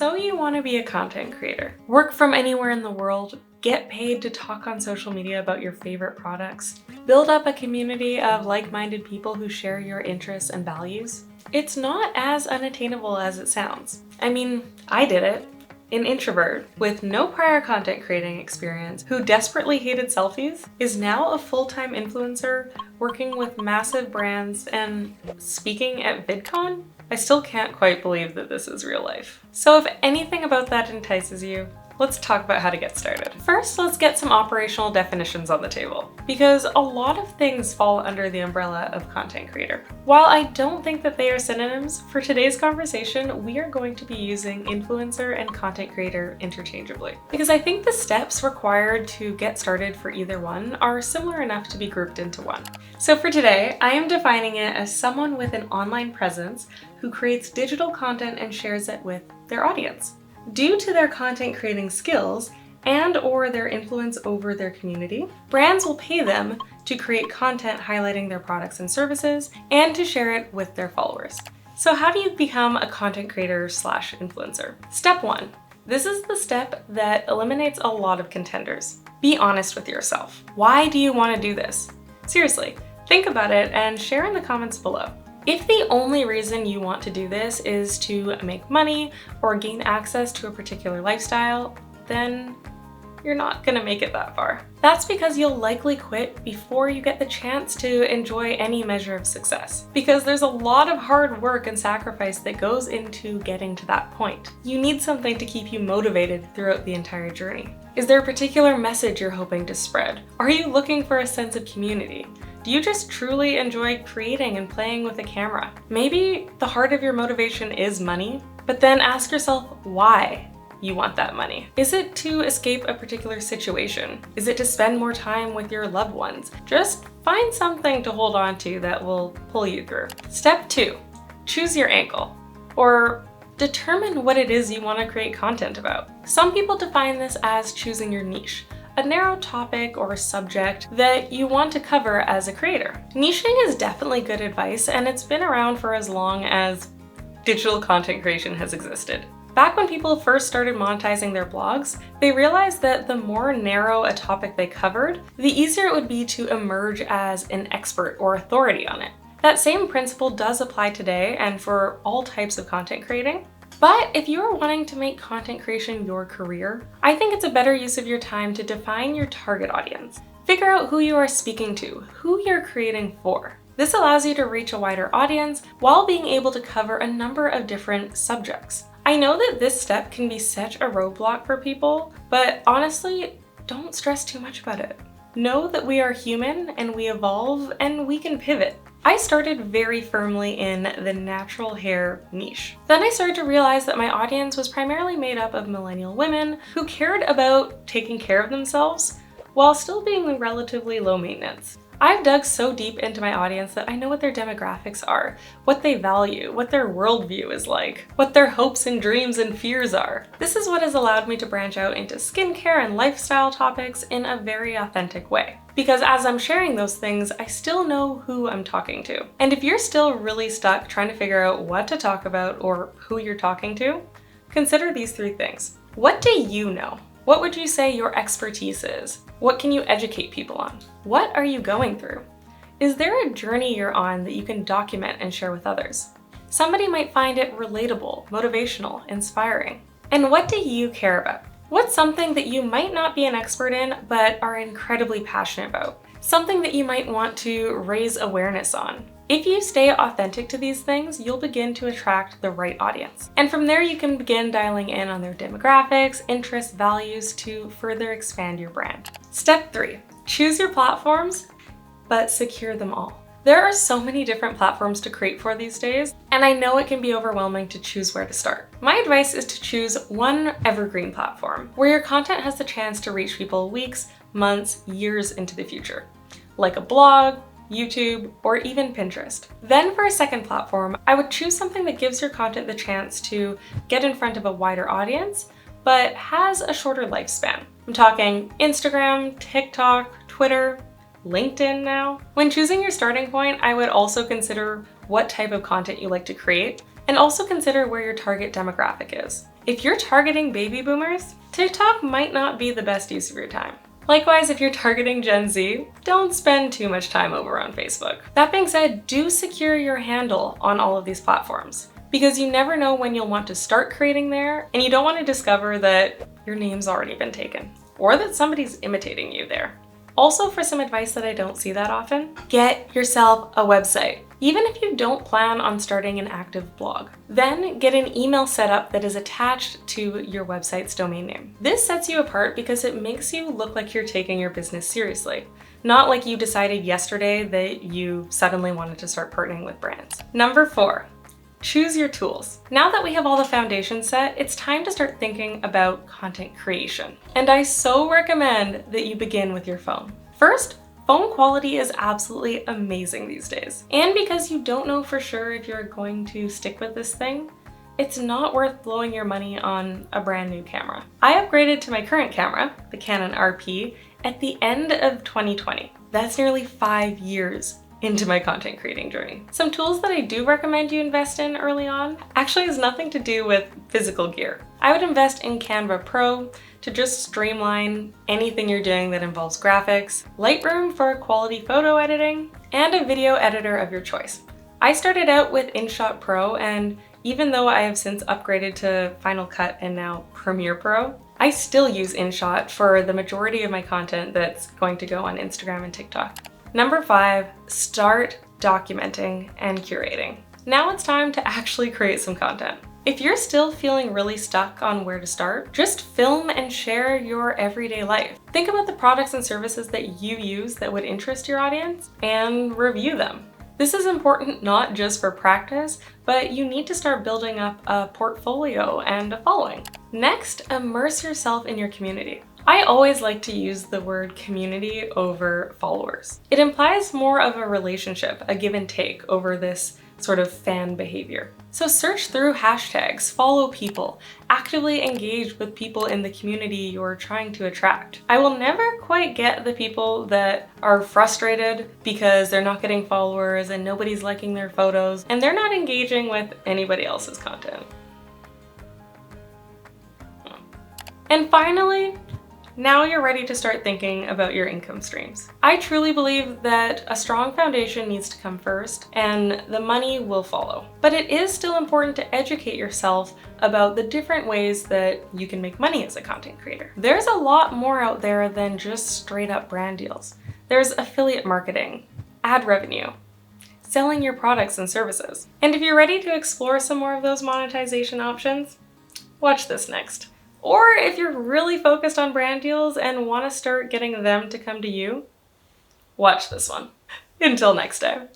So you want to be a content creator, work from anywhere in the world, get paid to talk on social media about your favorite products, build up a community of like-minded people who share your interests and values. It's not as unattainable as it sounds. I mean, I did it. An introvert with no prior content creating experience who desperately hated selfies is now a full-time influencer working with massive brands and speaking at VidCon? I still can't quite believe that this is real life. So if anything about that entices you, let's talk about how to get started. First, let's get some operational definitions on the table, because a lot of things fall under the umbrella of content creator. While I don't think that they are synonyms, for today's conversation, we are going to be using influencer and content creator interchangeably, because I think the steps required to get started for either one are similar enough to be grouped into one. So for today, I am defining it as someone with an online presence who creates digital content and shares it with their audience. Due to their content creating skills and/or their influence over their community, brands will pay them to create content highlighting their products and services and to share it with their followers. So how do you become a content creator / influencer? Step 1. This is the step that eliminates a lot of contenders. Be honest with yourself. Why do you want to do this? Seriously, think about it and share in the comments below. If the only reason you want to do this is to make money or gain access to a particular lifestyle, then you're not gonna make it that far. That's because you'll likely quit before you get the chance to enjoy any measure of success, because there's a lot of hard work and sacrifice that goes into getting to that point. You need something to keep you motivated throughout the entire journey. Is there a particular message you're hoping to spread? Are you looking for a sense of community? Do you just truly enjoy creating and playing with a camera? Maybe the heart of your motivation is money, but then ask yourself why you want that money. Is it to escape a particular situation? Is it to spend more time with your loved ones? Just find something to hold on to that will pull you through. Step 2, choose your angle, or determine what it is you want to create content about. Some people define this as choosing your niche, a narrow topic or subject that you want to cover as a creator. Niching is definitely good advice, and it's been around for as long as digital content creation has existed. Back when people first started monetizing their blogs, they realized that the more narrow a topic they covered, the easier it would be to emerge as an expert or authority on it. That same principle does apply today and for all types of content creating. But if you are wanting to make content creation your career, I think it's a better use of your time to define your target audience. Figure out who you are speaking to, who you're creating for. This allows you to reach a wider audience while being able to cover a number of different subjects. I know that this step can be such a roadblock for people, but honestly, don't stress too much about it. Know that we are human and we evolve and we can pivot. I started very firmly in the natural hair niche. Then I started to realize that my audience was primarily made up of millennial women who cared about taking care of themselves while still being relatively low maintenance. I've dug so deep into my audience that I know what their demographics are, what they value, what their worldview is like, what their hopes and dreams and fears are. This is what has allowed me to branch out into skincare and lifestyle topics in a very authentic way. Because as I'm sharing those things, I still know who I'm talking to. And if you're still really stuck trying to figure out what to talk about or who you're talking to, consider these 3 things. What do you know? What would you say your expertise is? What can you educate people on? What are you going through? Is there a journey you're on that you can document and share with others? Somebody might find it relatable, motivational, inspiring. And what do you care about? What's something that you might not be an expert in, but are incredibly passionate about? Something that you might want to raise awareness on. If you stay authentic to these things, you'll begin to attract the right audience. And from there, you can begin dialing in on their demographics, interests, values to further expand your brand. Step 3, choose your platforms, but secure them all. There are so many different platforms to create for these days, and I know it can be overwhelming to choose where to start. My advice is to choose one evergreen platform where your content has the chance to reach people weeks, months, years into the future, like a blog, YouTube, or even Pinterest. Then for a second platform, I would choose something that gives your content the chance to get in front of a wider audience, but has a shorter lifespan. I'm talking Instagram, TikTok, Twitter, LinkedIn now. When choosing your starting point, I would also consider what type of content you like to create And also consider where your target demographic is. If you're targeting baby boomers, TikTok might not be the best use of your time. Likewise, if you're targeting Gen Z, don't spend too much time over on Facebook. That being said, do secure your handle on all of these platforms, because you never know when you'll want to start creating there, and you don't want to discover that your name's already been taken, or that somebody's imitating you there. Also, for some advice that I don't see that often, get yourself a website. Even if you don't plan on starting an active blog, then get an email set up that is attached to your website's domain name. This sets you apart because it makes you look like you're taking your business seriously, not like you decided yesterday that you suddenly wanted to start partnering with brands. Number 4, choose your tools. Now that we have all the foundation set, it's time to start thinking about content creation. And I so recommend that you begin with your phone. First, phone quality is absolutely amazing these days. And because you don't know for sure if you're going to stick with this thing, it's not worth blowing your money on a brand new camera. I upgraded to my current camera, the Canon RP, at the end of 2020. That's nearly 5 years into my content creating journey. Some tools that I do recommend you invest in early on actually has nothing to do with physical gear. I would invest in Canva Pro to just streamline anything you're doing that involves graphics, Lightroom for quality photo editing, and a video editor of your choice. I started out with InShot Pro, and even though I have since upgraded to Final Cut and now Premiere Pro, I still use InShot for the majority of my content that's going to go on Instagram and TikTok. Number 5, start documenting and curating. Now it's time to actually create some content. If you're still feeling really stuck on where to start, just film and share your everyday life. Think about the products and services that you use that would interest your audience and review them. This is important not just for practice, but you need to start building up a portfolio and a following. Next, immerse yourself in your community. I always like to use the word community over followers. It implies more of a relationship, a give and take over this sort of fan behavior. So search through hashtags, follow people, actively engage with people in the community you're trying to attract. I will never quite get the people that are frustrated because they're not getting followers and nobody's liking their photos and they're not engaging with anybody else's content. And finally, now you're ready to start thinking about your income streams. I truly believe that a strong foundation needs to come first and the money will follow. But it is still important to educate yourself about the different ways that you can make money as a content creator. There's a lot more out there than just straight up brand deals. There's affiliate marketing, ad revenue, selling your products and services. And if you're ready to explore some more of those monetization options, watch this next. Or if you're really focused on brand deals and want to start getting them to come to you, watch this one. Until next time.